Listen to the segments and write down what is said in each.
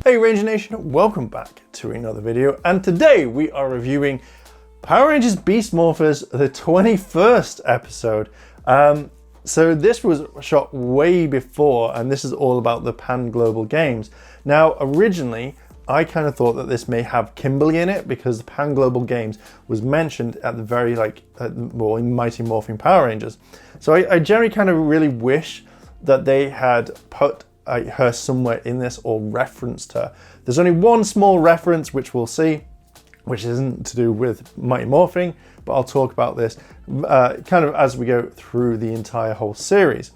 Hey Ranger Nation, welcome back to another video, and today we are reviewing Power Rangers Beast Morphers, the 21st episode. So this was shot way before, and this is all about the Pan Global Games. Now, originally, I kind of thought that this may have Kimberly in it because the Pan Global Games was mentioned at the very, in Mighty Morphin Power Rangers. So I generally kind of really wish that they had put her somewhere in this or referenced her. There's only one small reference which we'll see, which isn't to do with Mighty Morphing, but I'll talk about this kind of as we go through the entire whole series.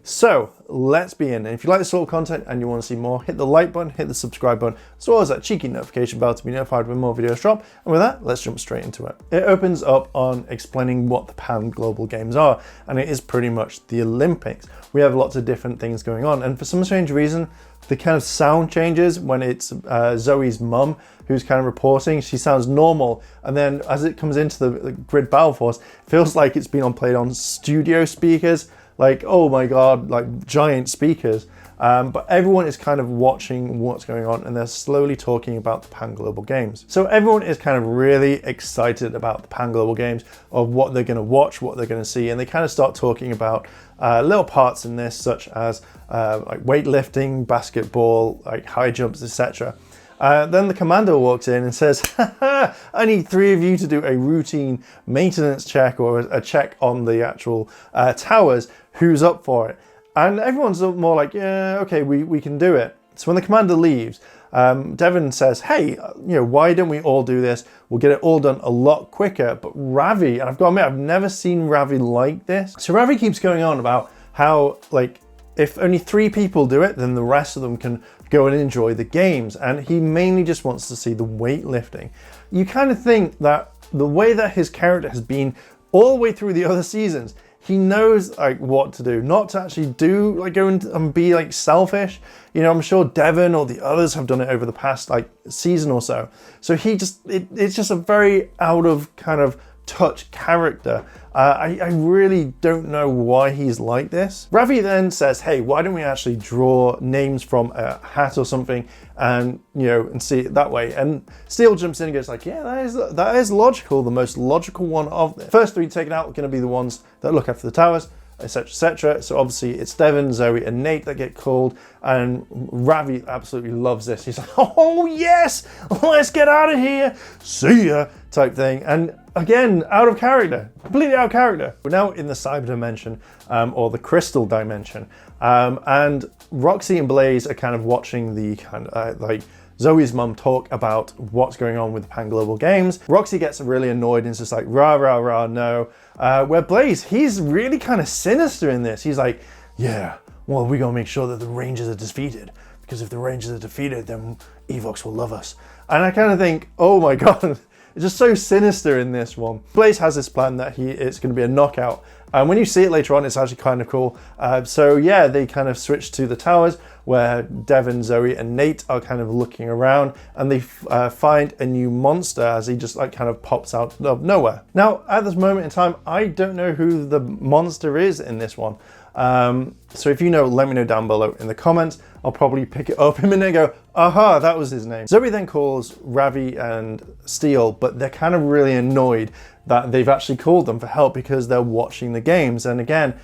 So let's begin. And if you like this sort of content and you want to see more, hit the like button, hit the subscribe button, as well as that cheeky notification bell to be notified when more videos drop. And with that, let's jump straight into it. It opens up on explaining what the Pan Global Games are, and it is pretty much the Olympics. We have lots of different things going on, and for some strange reason, the kind of sound changes when it's Zoe's mum who's kind of reporting. She sounds normal, and then as it comes into the grid battle force, it feels like it's been played on studio speakers. Like, oh my god, like giant speakers. But everyone is kind of watching what's going on, and they're slowly talking about the Pan Global Games. So everyone is kind of really excited about the Pan Global Games, of what they're going to watch, what they're going to see, and they kind of start talking about little parts in this, such as like weightlifting, basketball, like high jumps, etc. Then the commander walks in and says, I need 3 of you to do a routine maintenance check or a check on the actual towers. Who's up for it? And everyone's more like, yeah, okay, we can do it. So when the commander leaves, Devon says, hey, why don't we all do this? We'll get it all done a lot quicker. But Ravi, and I've got to admit, I've never seen Ravi like this. So Ravi keeps going on about how, like, if only 3 people do it, then the rest of them can go and enjoy the games. And he mainly just wants to see the weightlifting. You kind of think that the way that his character has been all the way through the other seasons, he knows like what to do, not to actually do, like go and be like selfish. I'm sure Devon or the others have done it over the past like season or so. So it's just a very out of kind of touch character. I really don't know why he's like this. Ravi then says, hey, why don't we actually draw names from a hat or something and and see it that way? And Steel jumps in and goes like, yeah, that is logical, the most logical one of this. First 3 taken out are going to be the ones that look after the towers, etc, etc. So obviously it's Devon, Zoe and Nate that get called, and Ravi absolutely loves this. He's like, oh yes, let's get out of here, see ya type thing. And again, out of character, completely out of character. We're now in the cyber dimension, or the crystal dimension, and Roxy and Blaze are kind of watching the kind of like Zoe's mum talk about what's going on with the Pan Global Games. Roxy gets really annoyed and is just like, rah, rah, rah, no. Where Blaze, he's really kind of sinister in this. He's like, yeah, well, we gotta make sure that the Rangers are defeated, because if the Rangers are defeated, then Evox will love us. And I kind of think, oh my god, it's just so sinister in this one. Blaze has this plan that it's going to be a knockout. And when you see it later on, it's actually kind of cool. So yeah, they kind of switch to the towers where Devon, Zoe and Nate are kind of looking around, and they find a new monster as he just like kind of pops out of nowhere. Now, at this moment in time, I don't know who the monster is in this one. So if you know, let me know down below in the comments. I'll probably pick it up in a minute and go, aha, that was his name. Zoe then calls Ravi and Steel, but they're kind of really annoyed that they've actually called them for help because they're watching the games. And again,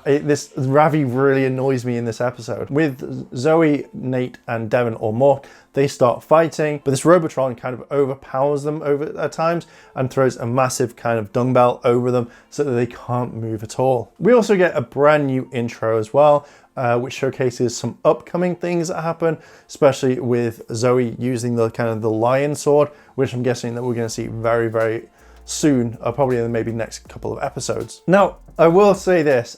this Ravi really annoys me in this episode. With Zoe, Nate and Devon or Morph, they start fighting, but this Robotron kind of overpowers them at times and throws a massive kind of dumbbell over them so that they can't move at all. We also get a brand new intro as well, which showcases some upcoming things that happen, especially with Zoe using the kind of the lion sword, which I'm guessing that we're going to see very, very soon, probably in the maybe next couple of episodes. Now, I will say this,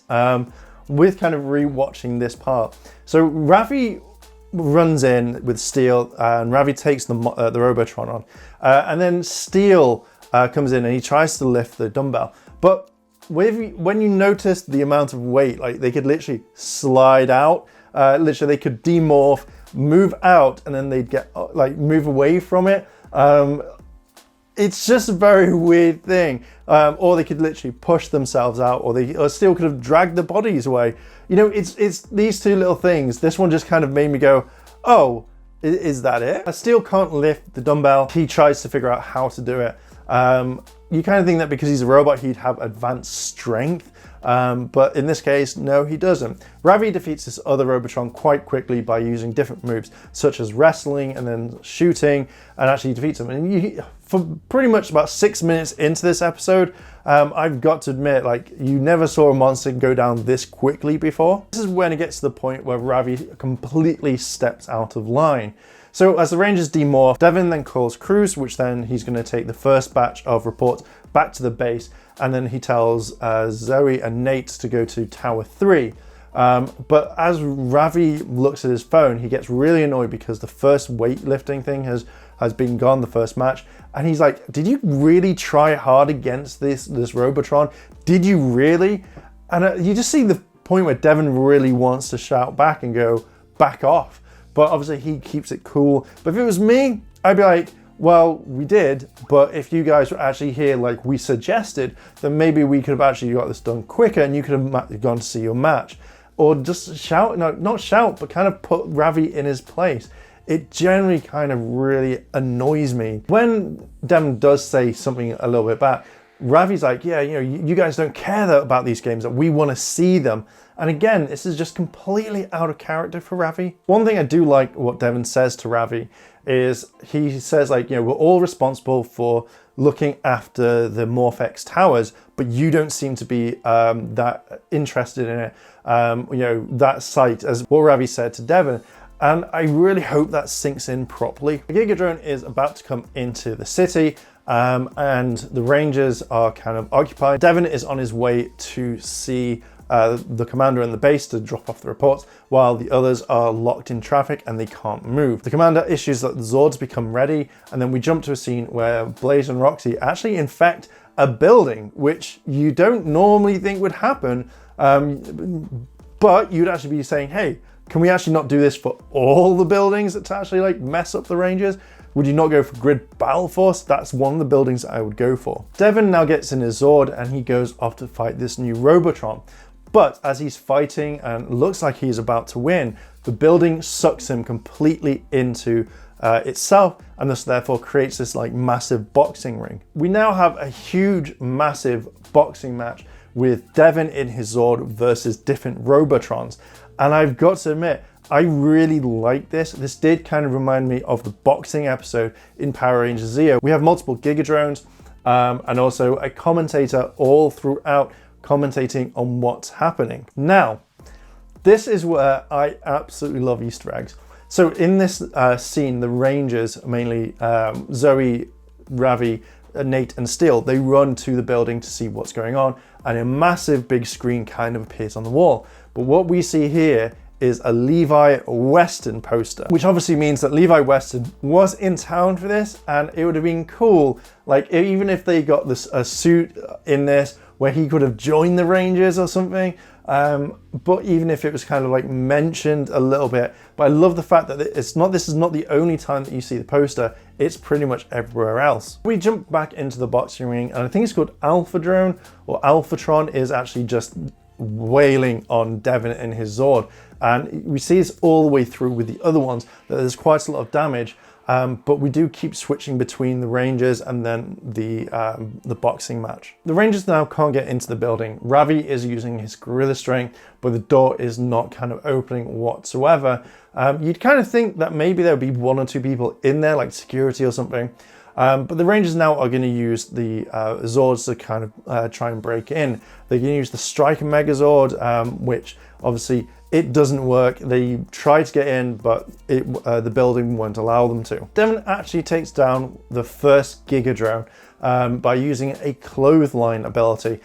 with kind of rewatching this part. So Ravi runs in with Steel, and Ravi takes the Robotron on, and then Steel comes in and he tries to lift the dumbbell. But when you notice the amount of weight, like they could literally slide out, literally they could demorph, move out, and then they'd get like move away from it. It's just a very weird thing. Or they could literally push themselves out, or Steel could have dragged the bodies away. It's these 2 little things. This one just kind of made me go, oh, Is that it? Steel can't lift the dumbbell. He tries to figure out how to do it. You kind of think that because he's a robot, he'd have advanced strength. But in this case, no, he doesn't. Ravi defeats this other Robotron quite quickly by using different moves, such as wrestling and then shooting, and actually defeats him. And for pretty much about 6 minutes into this episode, I've got to admit, like, you never saw a monster go down this quickly before. This is when it gets to the point where Ravi completely steps out of line. So as the Rangers demorph, Devin then calls Cruz, which then he's going to take the first batch of reports back to the base, and then he tells Zoe and Nate to go to Tower 3. But as Ravi looks at his phone, he gets really annoyed because the first weightlifting thing has been gone, the first match, and he's like, did you really try hard against this Robotron? Did you really? And you just see the point where Devin really wants to shout back and go, back off. But obviously he keeps it cool. But if it was me, I'd be like, well, we did, but if you guys were actually here like we suggested, then maybe we could have actually got this done quicker and you could have gone to see your match. Or just shout, no, not shout, but kind of put Ravi in his place. It generally kind of really annoys me. When Devin does say something a little bit back, Ravi's like, yeah, you know, you guys don't care about these games, that we want to see them. And again, this is just completely out of character for Ravi. One thing I do like what Devin says to Ravi is he says, like, you know, we're all responsible for looking after the MorphX towers, but you don't seem to be that interested in it. You know, that site, as what Ravi said to Devin. And I really hope that sinks in properly. The Gigadrone is about to come into the city, and the Rangers are kind of occupied. Devin is on his way to see the commander in the base to drop off the reports, while the others are locked in traffic and they can't move. The commander issues that the Zords become ready, and then we jump to a scene where Blaze and Roxy actually infect a building, which you don't normally think would happen, but you'd actually be saying, hey, can we actually not do this for all the buildings to actually like mess up the Rangers? Would you not go for Grid Battle Force? That's one of the buildings I would go for. Devin now gets in his Zord and he goes off to fight this new Robotron. But as he's fighting and looks like he's about to win, the building sucks him completely into itself, and thus therefore creates this like massive boxing ring. We now have a huge, massive boxing match with Devin in his Zord versus different Robotrons. And I've got to admit, I really like this. This did kind of remind me of the boxing episode in Power Rangers Zeo. We have multiple Gigadrones and also a commentator all throughout commentating on what's happening. Now, this is where I absolutely love Easter eggs. So in this scene, the Rangers, mainly Zoe, Ravi, Nate and Steel, they run to the building to see what's going on, and a massive big screen kind of appears on the wall. But what we see here is a Levi Weston poster, which obviously means that Levi Weston was in town for this, and it would have been cool, like even if they got this a suit in this where he could have joined the Rangers or something. But even if it was kind of like mentioned a little bit, but I love the fact that this is not the only time that you see the poster, it's pretty much everywhere else. We jump back into the boxing ring, and I think it's called Alpha Drone, or Alphatron is actually just wailing on Devin and his Zord. And we see this all the way through with the other ones, that there's quite a lot of damage. But we do keep switching between the Rangers and then the boxing match. The Rangers now can't get into the building. Ravi is using his gorilla strength, but the door is not kind of opening whatsoever. You'd kind of think that maybe there would be one or two people in there, like security or something. But the Rangers now are going to use the Zords to kind of try and break in. They're going to use the Striker Megazord, which obviously it doesn't work. They tried to get in, but the building won't allow them to. Devin actually takes down the first Gigadrone by using a clothesline ability,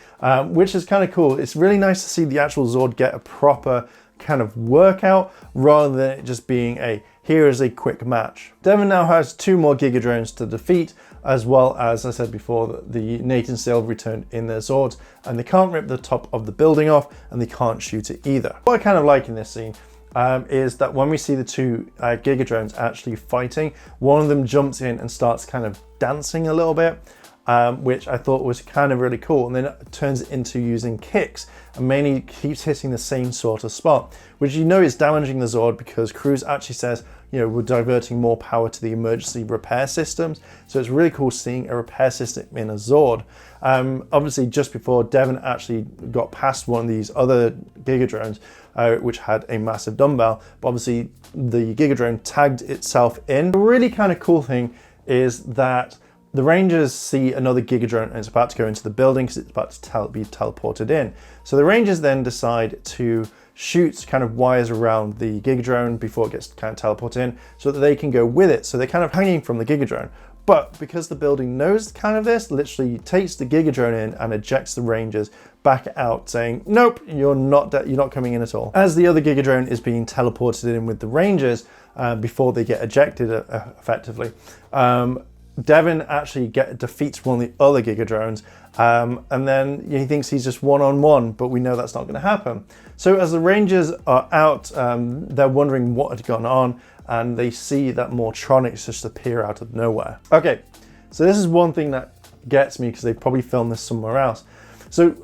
which is kind of cool. It's really nice to see the actual Zord get a proper kind of workout rather than it just being a here is a quick match. Devin now has 2 more Gigadrones to defeat, as well as I said before, the Nate and Steel returned in their Zords, and they can't rip the top of the building off, and they can't shoot it either. What I kind of like in this scene is that when we see the 2 Gigadrones actually fighting, one of them jumps in and starts kind of dancing a little bit, which I thought was kind of really cool, and then it turns into using kicks and mainly keeps hitting the same sort of spot, which you know is damaging the Zord because Cruz actually says, we're diverting more power to the emergency repair systems. So it's really cool seeing a repair system in a Zord. Obviously, just before, Devon actually got past one of these other Gigadrones, which had a massive dumbbell, but obviously the Gigadrone tagged itself in. A really kind of cool thing is that the Rangers see another Gigadrone and it's about to go into the building because it's about to be teleported in. So the Rangers then decide to shoot kind of wires around the Gigadrone before it gets kind of teleported in so that they can go with it. So they're kind of hanging from the Gigadrone. But because the building knows kind of this, literally takes the Gigadrone in and ejects the Rangers back out, saying, nope, you're not coming in at all. As the other Gigadrone is being teleported in with the Rangers before they get ejected effectively, Devon actually defeats one of the other Gigadrones, and then he thinks he's just one-on-one, but we know that's not going to happen. So as the Rangers are out, they're wondering what had gone on, and they see that more Tronics just appear out of nowhere. Okay, so this is one thing that gets me because they probably filmed this somewhere else. So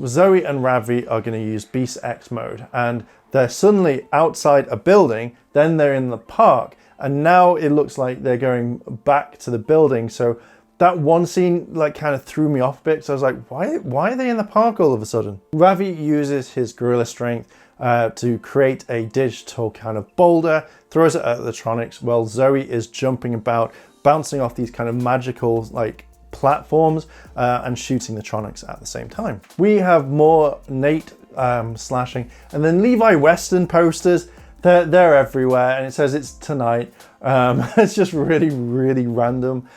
Zoe and Ravi are going to use Beast X mode, and they're suddenly outside a building, then they're in the park, and now it looks like they're going back to the building. So that one scene like kind of threw me off a bit. So I was like, why are they in the park all of a sudden? Ravi uses his gorilla strength to create a digital kind of boulder, throws it at the Tronics, while Zoe is jumping about, bouncing off these kind of magical like platforms and shooting the Tronics at the same time. We have more Nate slashing, and then Levi Weston posters. They're everywhere, and it says it's tonight. It's just really, really random,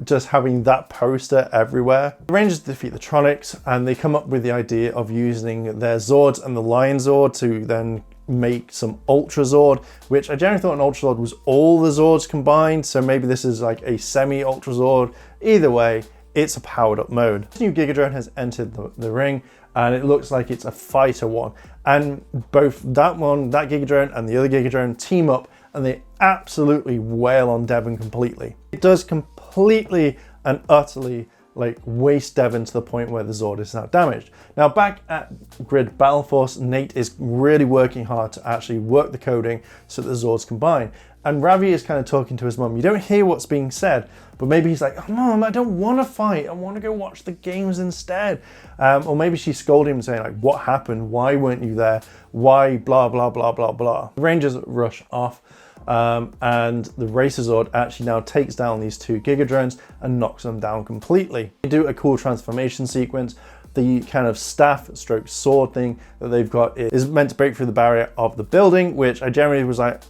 just having that poster everywhere. The Rangers defeat the Tronics, and they come up with the idea of using their Zords and the Lion Zord to then make some Ultra Zord, which I generally thought an Ultra Zord was all the Zords combined, so maybe this is like a semi-Ultra Zord. Either way, it's a powered up mode. This new Gigadrone has entered the ring, and it looks like it's a fighter one. And both that Gigadrone and the other Gigadrone team up, and they absolutely wail on Devon completely. It does completely and utterly like waste Devon to the point where the Zord is now damaged. Now back at Grid Battle Force, Nate is really working hard to actually work the coding so that the Zords combine. And Ravi is kind of talking to his mum. You don't hear what's being said, but maybe he's like, oh, Mom, I don't want to fight. I want to go watch the games instead. Or maybe she's scolding him saying like, what happened? Why weren't you there? Why blah, blah, blah, blah, blah. The Rangers rush off. And the Racer Zord actually now takes down these two Gigadrones and knocks them down completely. They do a cool transformation sequence. The kind of staff stroke sword thing that they've got is meant to break through the barrier of the building, which I generally was like,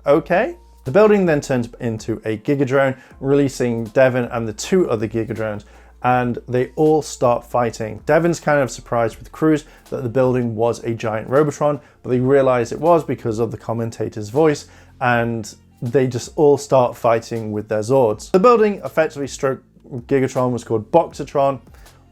okay. The building then turns into a Gigadrone, releasing Devon and the two other Gigadrones, and they all start fighting. Devon's kind of surprised with Cruz that the building was a giant Robotron, but they realize it was because of the commentator's voice, and they just all start fighting with their Zords. The building, effectively stroke Gigatron, was called Boxatron.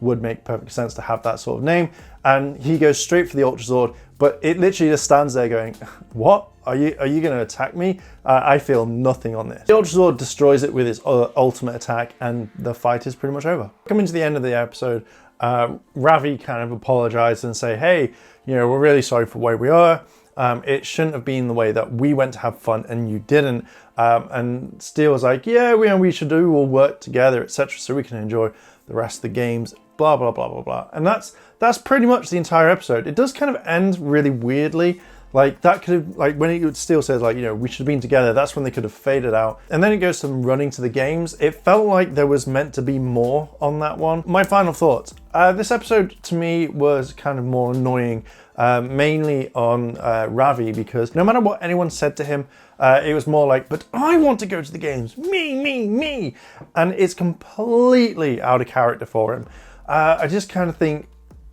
Would make perfect sense to have that sort of name. And he goes straight for the Ultra Zord, but it literally just stands there going, what? Are you going to attack me? I feel nothing on this. The Ultra Zord destroys it with its ultimate attack, and the fight is pretty much over. Coming to the end of the episode, Ravi kind of apologized and say, hey, we're really sorry for where we are. It shouldn't have been the way that we went to have fun and you didn't. And Steel was like, yeah, we should all work together, etc., so we can enjoy the rest of the games, blah, blah, blah, blah, blah. And that's pretty much the entire episode. It does kind of end really weirdly. Like that could have, like when it still says like, we should have been together, that's when they could have faded out. And then it goes to them running to the games. It felt like there was meant to be more on that one. My final thoughts. This episode to me was kind of more annoying, mainly on Ravi, because no matter what anyone said to him, it was more like, but I want to go to the games, me. And it's completely out of character for him. I just kind of think,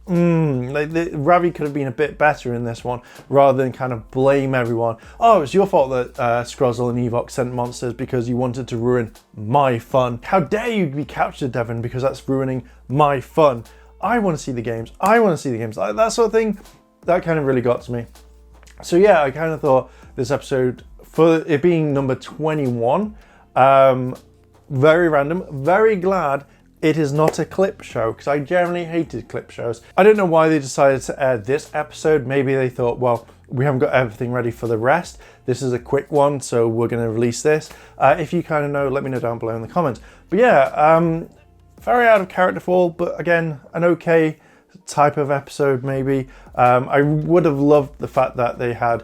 Ravi could have been a bit better in this one, rather than kind of blame everyone. Oh, it's your fault that Scrozzle and Evox sent monsters because you wanted to ruin my fun. How dare you be captured, Devon, because that's ruining my fun. I want to see the games. Like, that sort of thing, that kind of really got to me. So yeah, I kind of thought this episode, for it being number 21, very random, very glad it is not a clip show, because I generally hated clip shows. I don't know why they decided to air this episode. Maybe they thought, well, we haven't got everything ready for the rest. This is a quick one, so we're going to release this. If you kind of know, let me know down below in the comments. But yeah, very out of character for all, but again, an okay type of episode maybe. I would have loved the fact that they had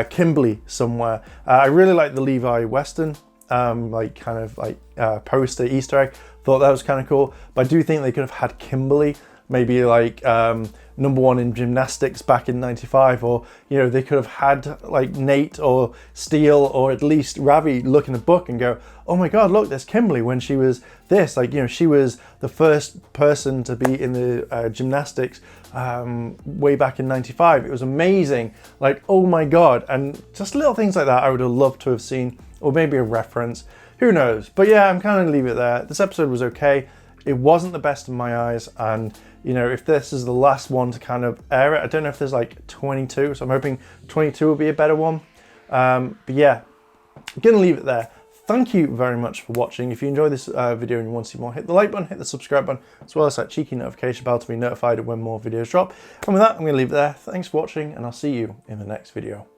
Kimberly somewhere. I really like the Levi Weston poster Easter egg. Thought that was kind of cool, but I do think they could have had Kimberly maybe like #1 in gymnastics back in '95, or you know, they could have had like Nate or Steele or at least Ravi look in the book and go, oh my god, look, there's Kimberly when she was this, like, you know, she was the first person to be in the gymnastics way back in '95. It was amazing, like, oh my god. And just little things like that I would have loved to have seen, or maybe a reference, who knows. But yeah, I'm kind of gonna leave it there. This episode was okay. It wasn't the best in my eyes, and you know, if this is the last one to kind of air it, I don't know if there's like 22, so I'm hoping 22 will be a better one. But yeah, I'm gonna leave it there. Thank you very much for watching. If you enjoyed this video and you want to see more, hit the like button, hit the subscribe button, as well as that cheeky notification bell to be notified of when more videos drop. And with that, I'm gonna leave it there. Thanks for watching, and I'll see you in the next video.